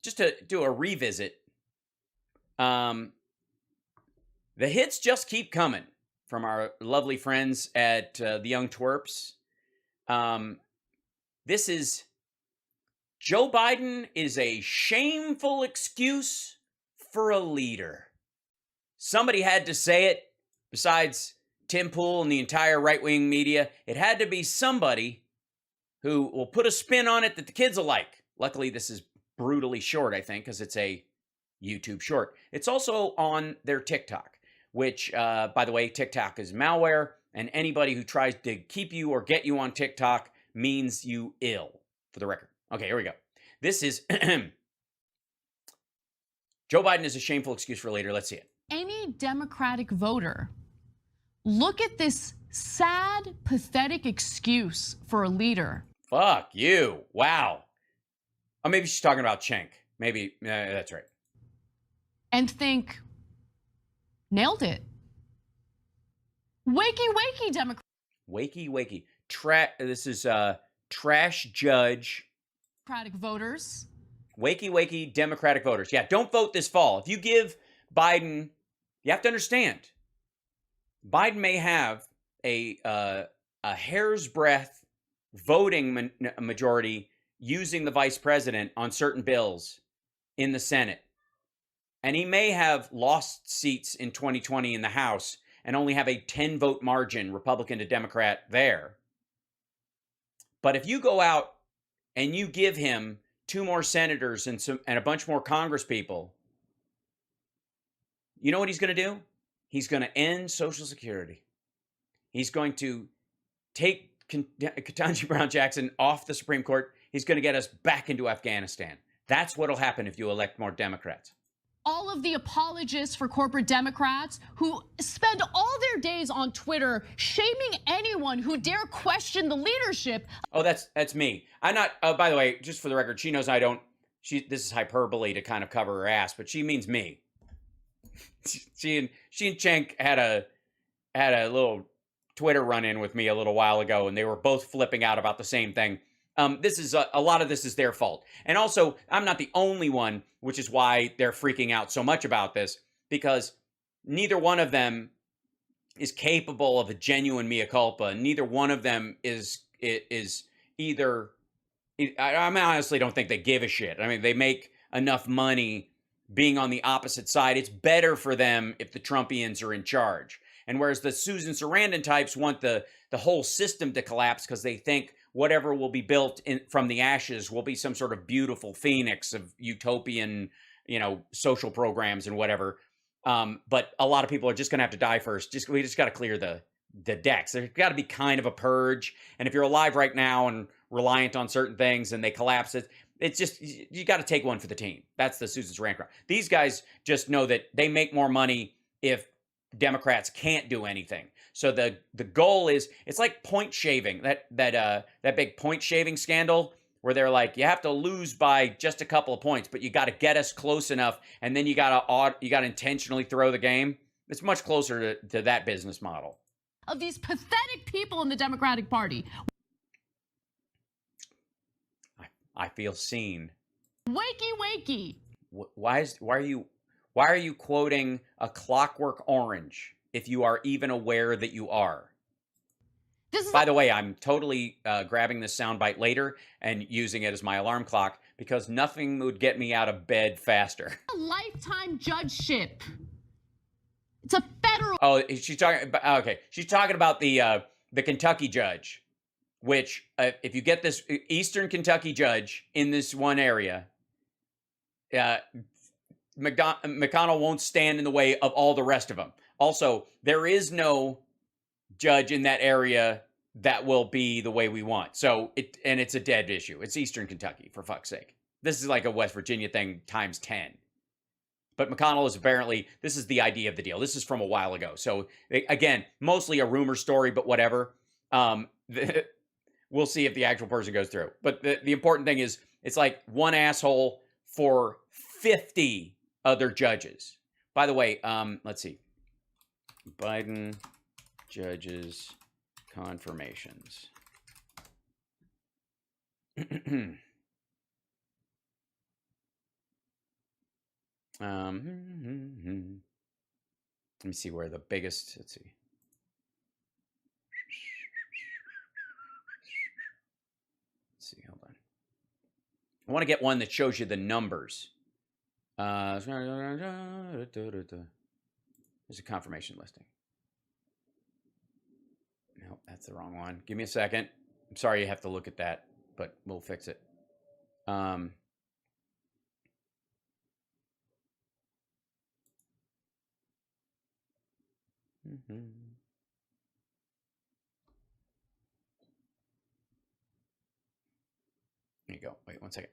just to do a revisit, the hits just keep coming from our lovely friends at the Young Twerps. This is Joe Biden is a shameful excuse for a leader. Somebody had to say it besides Tim Pool and the entire right-wing media. It had to be somebody who will put a spin on it that the kids will like. Luckily, this is brutally short, I think, because it's a YouTube short. It's also on their TikTok, which, by the way, TikTok is malware, and anybody who tries to keep you or get you on TikTok means you ill, for the record. Okay, here we go. This is Joe Biden is a shameful excuse for a leader. Let's see it. Any Democratic voter, look at this sad, pathetic excuse for a leader. Fuck you. Wow. Oh, maybe she's talking about Cenk. Maybe, that's right. And think, nailed it. Wakey, wakey, Democrat. Wakey, wakey. This is trash judge. Democratic voters. Wakey, wakey, Democratic voters. Yeah, don't vote this fall. If you give Biden, you have to understand, Biden may have a hair's breadth voting majority using the vice president on certain bills in the Senate. And he may have lost seats in 2020 in the House and only have a 10-vote margin, Republican to Democrat, there. But if you go out and you give him 2 more senators and a bunch more Congress people, you know what he's going to do? He's going to end Social Security. He's going to take Ketanji Brown Jackson off the Supreme Court. He's going to get us back into Afghanistan. That's what'll happen if you elect more Democrats. All of the apologists for corporate Democrats who spend all their days on Twitter shaming anyone who dare question the leadership. Oh, that's me. I'm not, by the way, just for the record, she knows I don't, this is hyperbole to kind of cover her ass, but she means me. She and Cenk had a little Twitter run-in with me a little while ago, and they were both flipping out about the same thing. This is a lot of this is their fault. And also, I'm not the only one, which is why they're freaking out so much about this, because neither one of them is capable of a genuine mea culpa. Neither one of them is either, I honestly don't think they give a shit. I mean, they make enough money being on the opposite side. It's better for them if the Trumpians are in charge. And whereas the Susan Sarandon types want the whole system to collapse because they think whatever will be built from the ashes will be some sort of beautiful phoenix of utopian, social programs and whatever. But a lot of people are just going to have to die first. We just got to clear the decks. There's got to be kind of a purge. And if you're alive right now and reliant on certain things and they collapse it, it's just, you got to take one for the team. That's the Susan Sarandon crowd. These guys just know that they make more money if Democrats can't do anything. So the goal is, it's like point shaving, that big point shaving scandal where they're like, you have to lose by just a couple of points, but you got to get us close enough, and then you got to intentionally throw the game. It's much closer to that business model. Of these pathetic people in the Democratic Party. I feel seen. Wakey, wakey. Why are you quoting A Clockwork Orange if you are even aware that you are? By the way, I'm totally grabbing this soundbite later and using it as my alarm clock because nothing would get me out of bed faster. A lifetime judgeship. It's a federal. Oh, she's talking about, okay. She's talking about the Kentucky judge, which if you get this Eastern Kentucky judge in this one area, McConnell won't stand in the way of all the rest of them. Also, there is no judge in that area that will be the way we want. So it's a dead issue. It's Eastern Kentucky, for fuck's sake. This is like a West Virginia thing times 10. But McConnell is apparently, this is the idea of the deal. This is from a while ago. So again, mostly a rumor story, but whatever. We'll see if the actual person goes through. But the important thing is, it's like one asshole for 50 other judges. By the way, let's see. Biden judges confirmations. Let me see where the biggest, let's see. Hold on. I want to get one that shows you the numbers. There's a confirmation listing. No, that's the wrong one. Give me a second. I'm sorry you have to look at that, but we'll fix it. Mm-hmm. There you go. Wait 1 second.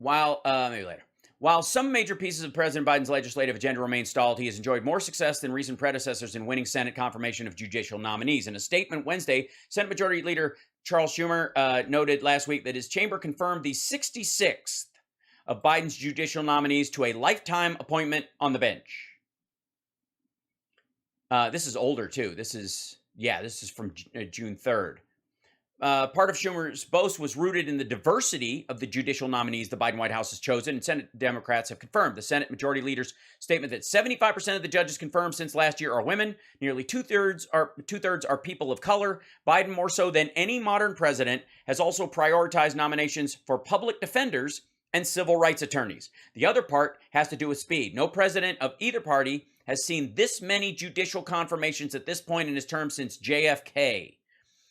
Maybe later. While some major pieces of President Biden's legislative agenda remain stalled, he has enjoyed more success than recent predecessors in winning Senate confirmation of judicial nominees. In a statement Wednesday, Senate Majority Leader Charles Schumer noted last week that his chamber confirmed the 66th of Biden's judicial nominees to a lifetime appointment on the bench. This is older, too. This is from June 3rd. Part of Schumer's boast was rooted in the diversity of the judicial nominees the Biden White House has chosen, and Senate Democrats have confirmed. The Senate Majority Leader's statement that 75% of the judges confirmed since last year are women. Nearly two-thirds are people of color. Biden, more so than any modern president, has also prioritized nominations for public defenders and civil rights attorneys. The other part has to do with speed. No president of either party has seen this many judicial confirmations at this point in his term since JFK.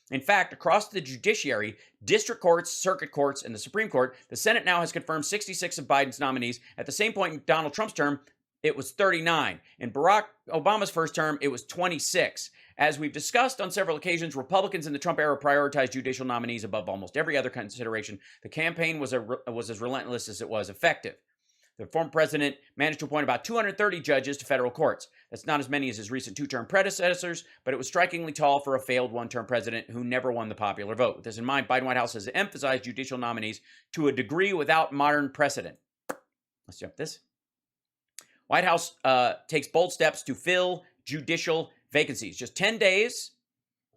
In fact, across the judiciary, district courts, circuit courts, and the Supreme Court, the Senate now has confirmed 66 of Biden's nominees. At the same point in Donald Trump's term, it was 39. In Barack Obama's first term, it was 26. As we've discussed on several occasions, Republicans in the Trump era prioritized judicial nominees above almost every other consideration. The campaign was as relentless as it was effective. The former president managed to appoint about 230 judges to federal courts. That's not as many as his recent two-term predecessors, but it was strikingly tall for a failed one-term president who never won the popular vote. With this in mind, Biden White House has emphasized judicial nominees to a degree without modern precedent. Let's jump this. White House takes bold steps to fill judicial vacancies. Just 10 days.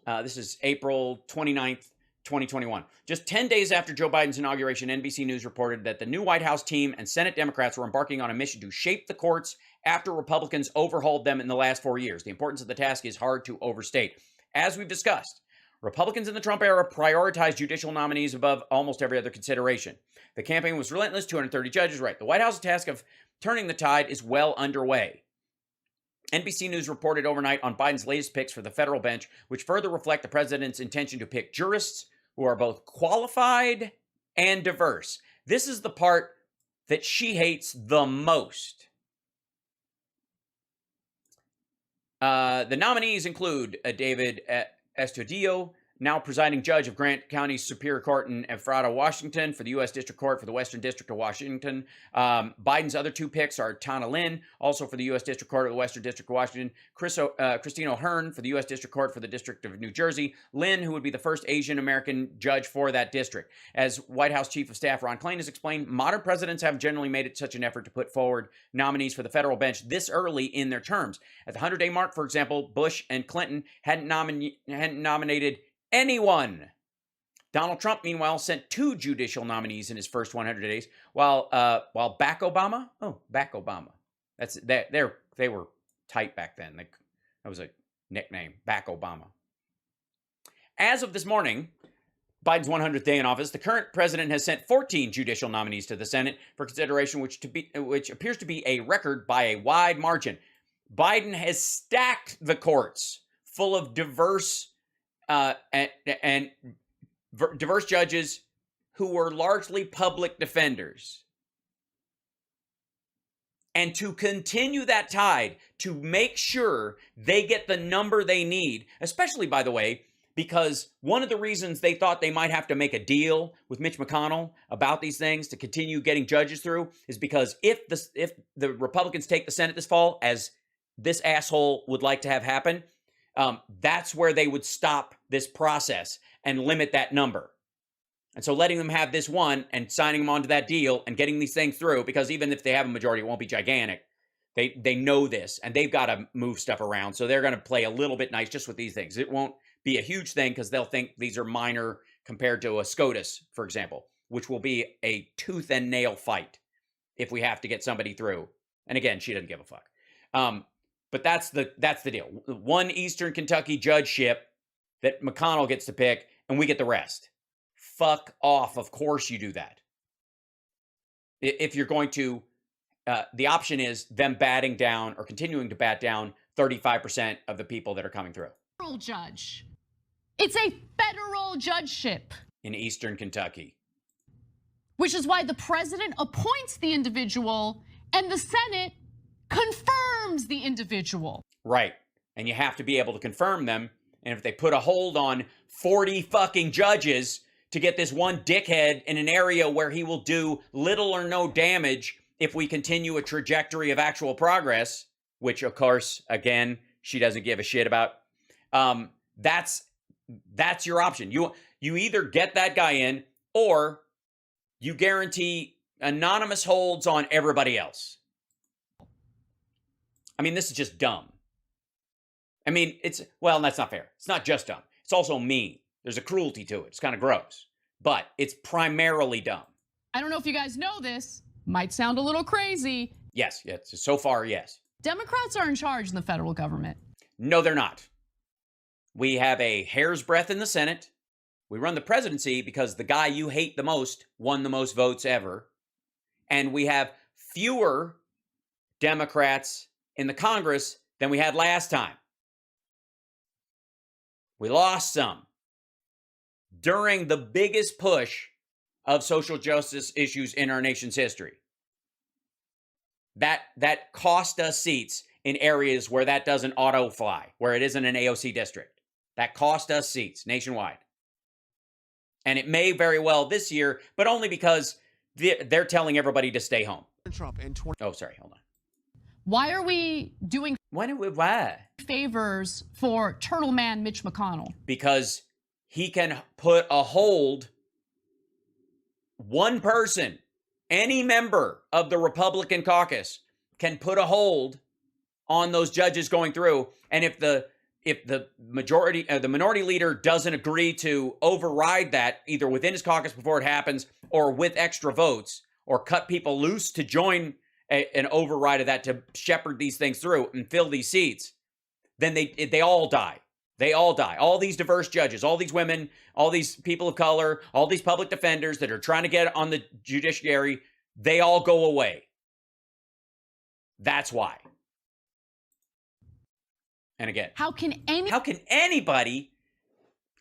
This is April 29th. 2021. Just 10 days after Joe Biden's inauguration, NBC News reported that the new White House team and Senate Democrats were embarking on a mission to shape the courts after Republicans overhauled them in the last 4 years. The importance of the task is hard to overstate. As we've discussed, Republicans in the Trump era prioritized judicial nominees above almost every other consideration. The campaign was relentless, 230 judges, right. The White House's task of turning the tide is well underway. NBC News reported overnight on Biden's latest picks for the federal bench, which further reflect the president's intention to pick jurists who are both qualified and diverse. This is the part that she hates the most. The nominees include David Estudillo, now presiding judge of Grant County Superior Court in Ephrata, Washington, for the U.S. District Court for the Western District of Washington. Biden's other two picks are Tana Lynn, also for the U.S. District Court of the Western District of Washington. Christine O'Hearn for the U.S. District Court for the District of New Jersey. Lynn, who would be the first Asian American judge for that district. As White House Chief of Staff Ron Klain has explained, modern presidents have generally made it such an effort to put forward nominees for the federal bench this early in their terms. At the 100-day mark, for example, Bush and Clinton hadn't nominated anyone. Donald Trump, meanwhile, sent 2 judicial nominees in his first 100 days, while Barack Obama, they were tight back then. That was a nickname, Barack Obama. As of this morning, Biden's 100th day in office, the current president has sent 14 judicial nominees to the Senate for consideration, which appears to be a record by a wide margin. Biden has stacked the courts full of diverse diverse judges who were largely public defenders. And to continue that tide, to make sure they get the number they need, especially, by the way, because one of the reasons they thought they might have to make a deal with Mitch McConnell about these things to continue getting judges through is because if the Republicans take the Senate this fall, as this asshole would like to have happen, that's where they would stop this process and limit that number. And so letting them have this one and signing them onto that deal and getting these things through, because even if they have a majority, it won't be gigantic. They know this, and they've got to move stuff around. So they're going to play a little bit nice just with these things. It won't be a huge thing because they'll think these are minor compared to a SCOTUS, for example, which will be a tooth and nail fight if we have to get somebody through. And again, she doesn't give a fuck. But that's the deal. One Eastern Kentucky judgeship that McConnell gets to pick, and we get the rest. Fuck off. Of course you do that. If you're going to, the option is them batting down or continuing to bat down 35% of the people that are coming through. Federal judge. It's a federal judgeship. In Eastern Kentucky. Which is why the president appoints the individual and the Senate confirms the individual. Right. And you have to be able to confirm them. And if they put a hold on 40 fucking judges to get this one dickhead in an area where he will do little or no damage if we continue a trajectory of actual progress, which of course, again, she doesn't give a shit about, that's your option. You either get that guy in or you guarantee anonymous holds on everybody else. I mean, this is just dumb. I mean, well, that's not fair. It's not just dumb. It's also mean. There's a cruelty to it. It's kind of gross, but it's primarily dumb. I don't know if you guys know this. Might sound a little crazy. Yes. So far, yes. Democrats are in charge in the federal government. No, they're not. We have a hair's breadth in the Senate. We run the presidency because the guy you hate the most won the most votes ever. And we have fewer Democrats in the Congress than we had last time. We lost some during the biggest push of social justice issues in our nation's history. That cost us seats in areas where that doesn't auto fly, where it isn't an AOC district. That cost us seats nationwide. And it may very well this year, but only because they're telling everybody to stay home. Oh, sorry, hold on. Why are we doing why? favors for Turtle Man Mitch McConnell? Because he can put a hold, one person, any member of the Republican caucus can put a hold on those judges going through. And if the minority leader doesn't agree to override that either within his caucus before it happens or with extra votes or cut people loose to join an override of that to shepherd these things through and fill these seats, then they all die. They all die. All these diverse judges, all these women, all these people of color, all these public defenders that are trying to get on the judiciary, they all go away. That's why. And again, how can anybody,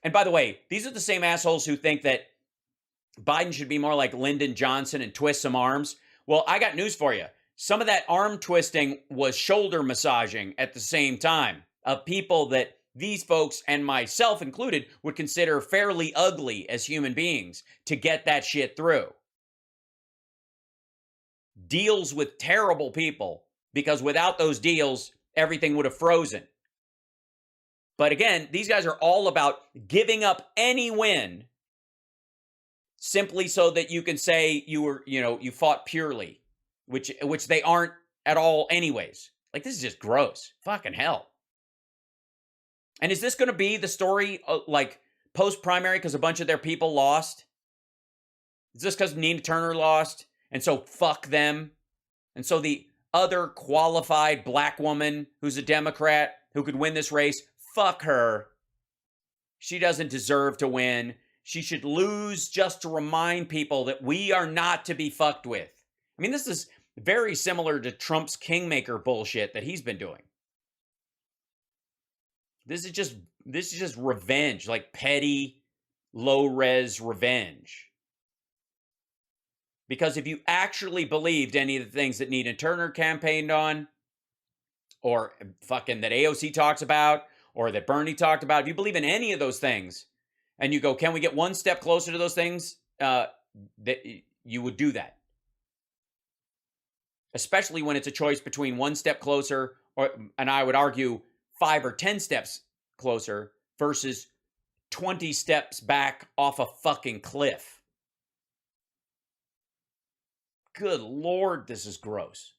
and by the way, these are the same assholes who think that Biden should be more like Lyndon Johnson and twist some arms. Well, I got news for you. Some of that arm twisting was shoulder massaging at the same time of people that these folks, and myself included, would consider fairly ugly as human beings to get that shit through. Deals with terrible people, because without those deals, everything would have frozen. But again, these guys are all about giving up any win simply so that you can say you fought purely, which they aren't at all anyways. Like, this is just gross. Fucking hell. And is this going to be the story like post-primary because a bunch of their people lost? Is this because Nina Turner lost? And so fuck them? And so the other qualified black woman who's a Democrat who could win this race, fuck her. She doesn't deserve to win. She should lose just to remind people that we are not to be fucked with. I mean, this is very similar to Trump's kingmaker bullshit that he's been doing. This is just revenge, like petty, low-res revenge. Because if you actually believed any of the things that Nina Turner campaigned on, or fucking that AOC talks about, or that Bernie talked about, if you believe in any of those things, and you go, can we get one step closer to those things? That you would do that. Especially when it's a choice between one step closer, and I would argue 5 or 10 steps closer, versus 20 steps back off a fucking cliff. Good Lord, this is gross.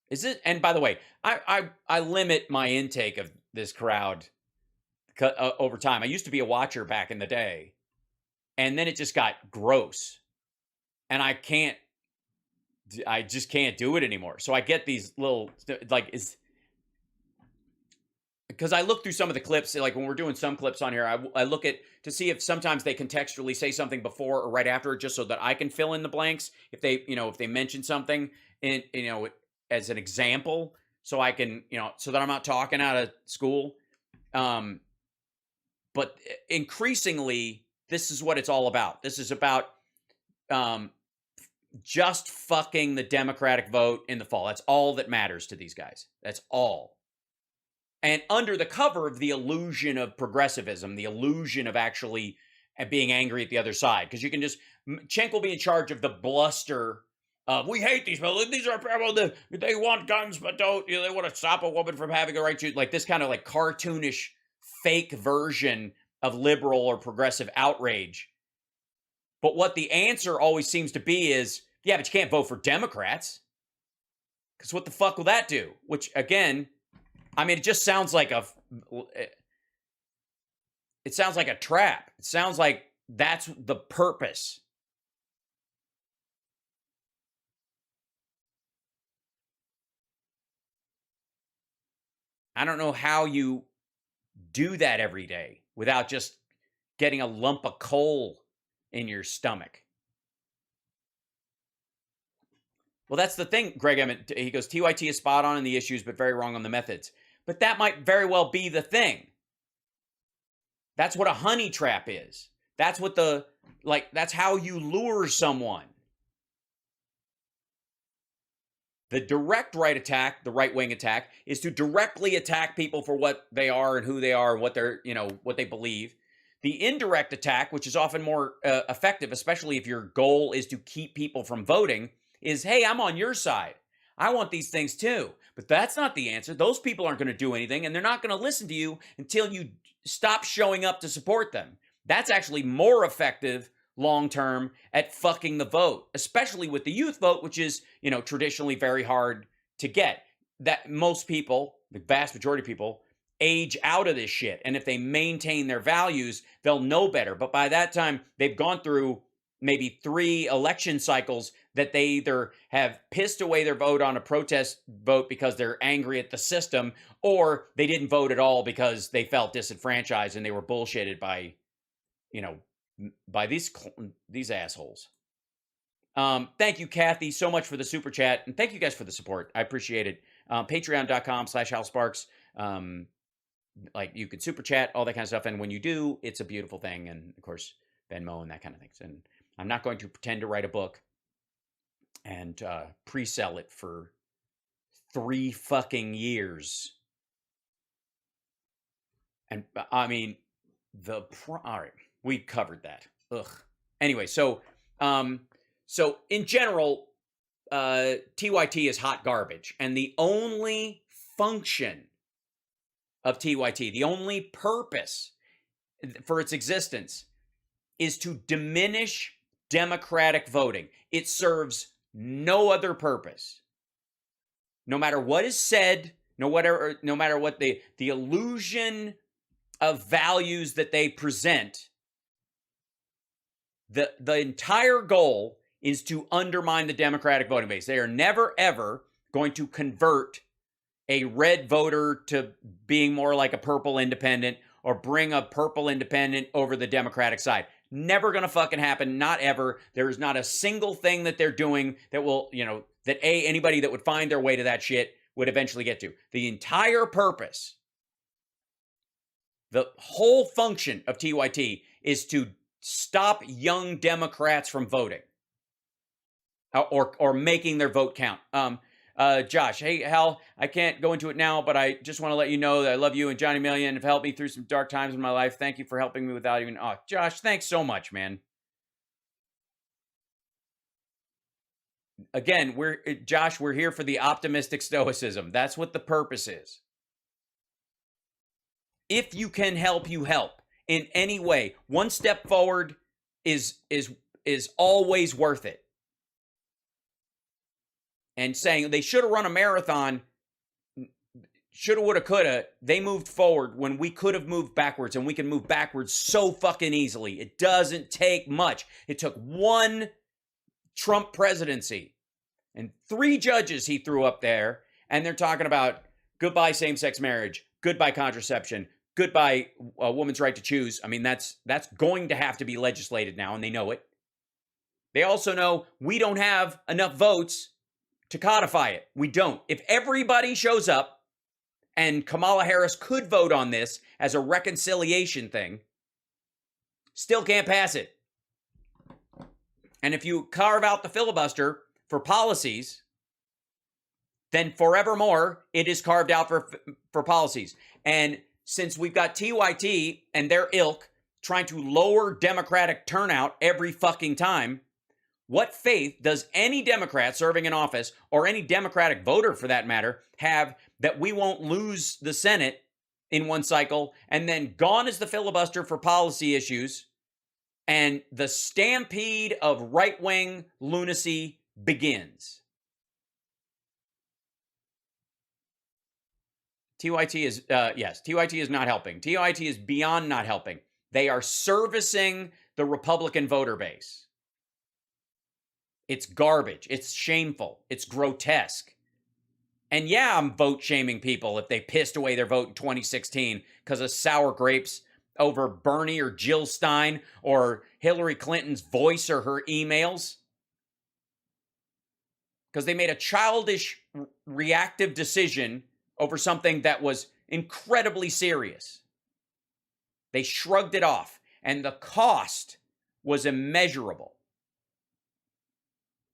Is it? And by the way, I limit my intake of this crowd over time. I used to be a watcher back in the day, and then it just got gross. and I just can't do it anymore. So I get these little, like, because I look through some of the clips, like when we're doing some clips on here, I look at to see if sometimes they contextually say something before or right after it, just so that I can fill in the blanks if they mention something in, as an example, so I can, so that I'm not talking out of school. But increasingly, this is what it's all about. This is about just fucking the Democratic vote in the fall. That's all that matters to these guys. That's all. And under the cover of the illusion of progressivism, the illusion of actually being angry at the other side, because you can just, Cenk will be in charge of the bluster of, we hate these people. These are people that they want guns, but don't, they want to stop a woman from having a right to, like this kind of like cartoonish fake version of liberal or progressive outrage. But what the answer always seems to be is, yeah, but you can't vote for Democrats. Because what the fuck will that do? Which, again, I mean, it just sounds like it sounds like a trap. It sounds like that's the purpose. I don't know how you do that every day without just getting a lump of coal in your stomach. Well, that's the thing, Greg Emmett. He goes, TYT is spot on in the issues, but very wrong on the methods. But that might very well be the thing. That's what a honey trap is. That's what that's how you lure someone. The direct right attack, the right-wing attack, is to directly attack people for what they are and who they are and what they're, what they believe. The indirect attack, which is often more effective, especially if your goal is to keep people from voting, is, hey, I'm on your side. I want these things too. But that's not the answer. Those people aren't going to do anything, and they're not going to listen to you until you stop showing up to support them. That's actually more effective long-term at fucking the vote, especially with the youth vote, which is, traditionally very hard to get. That most people, the vast majority of people, age out of this shit. And if they maintain their values, they'll know better. But by that time, they've gone through maybe 3 election cycles that they either have pissed away their vote on a protest vote because they're angry at the system, or they didn't vote at all because they felt disenfranchised and they were bullshitted by, by these assholes. Thank you, Kathy, so much for the super chat. And thank you guys for the support. I appreciate it. Patreon.com/HalSparks. Like you could super chat, all that kind of stuff. And when you do, it's a beautiful thing. And of course, Venmo and that kind of things. And I'm not going to pretend to write a book and pre-sell it for 3 fucking years. And I mean, all right, we covered that. Ugh. Anyway, so in general, TYT is hot garbage. And the only function of TYT, the only purpose for its existence, is to diminish Democratic voting. It serves no other purpose. No matter what is said, no matter what the illusion of values that they present, the entire goal is to undermine the Democratic voting base. They are never, ever going to convert a red voter to being more like a purple independent or bring a purple independent over the Democratic side. Never gonna fucking happen, not ever. There is not a single thing that they're doing that will, that anybody that would find their way to that shit would eventually get to. The entire purpose, the whole function of TYT is to stop young Democrats from voting or making their vote count. Josh, hey, Hal, I can't go into it now, but I just want to let you know that I love you and Johnny Million have helped me through some dark times in my life. Thank you for helping me without even... Oh, Josh, thanks so much, man. Again, we're here for the optimistic stoicism. That's what the purpose is. If you can help, you help in any way. One step forward is always worth it. And saying they should have run a marathon, shoulda, woulda, coulda, they moved forward when we could have moved backwards, and we can move backwards so fucking easily. It doesn't take much. It took one Trump presidency. And 3 judges he threw up there, and they're talking about goodbye same-sex marriage, goodbye contraception, goodbye a woman's right to choose. I mean, that's going to have to be legislated now, and they know it. They also know we don't have enough votes to codify it. We don't. If everybody shows up, and Kamala Harris could vote on this as a reconciliation thing, still can't pass it. And if you carve out the filibuster for policies, then forevermore it is carved out for policies. And since we've got TYT and their ilk trying to lower Democratic turnout every fucking time, what faith does any Democrat serving in office, or any Democratic voter for that matter, have that we won't lose the Senate in one cycle, and then gone is the filibuster for policy issues, and the stampede of right-wing lunacy begins? TYT is, yes, TYT is not helping. TYT is beyond not helping. They are servicing the Republican voter base. It's garbage. It's shameful. It's grotesque. And yeah, I'm vote shaming people if they pissed away their vote in 2016 because of sour grapes over Bernie or Jill Stein or Hillary Clinton's voice or her emails. Because they made a childish, reactive decision over something that was incredibly serious. They shrugged it off, and the cost was immeasurable.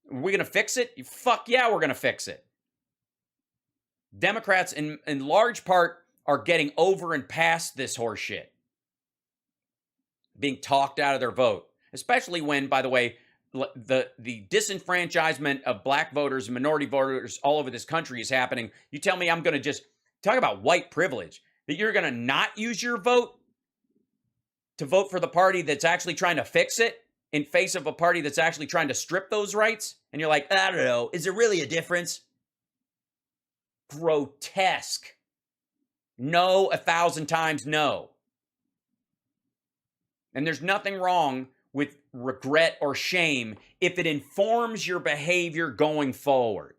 Are we going to fix it? Fuck yeah, we're going to fix it. Democrats, in large part, are getting over and past this horse shit. Being talked out of their vote. Especially when, by the way, the disenfranchisement of black voters and minority voters all over this country is happening. You tell me I'm going to just talk about white privilege, that you're going to not use your vote to vote for the party that's actually trying to fix it in face of a party that's actually trying to strip those rights? And you're like, I don't know, is there really a difference? Grotesque. No, 1,000 times no. And there's nothing wrong with regret or shame if it informs your behavior going forward.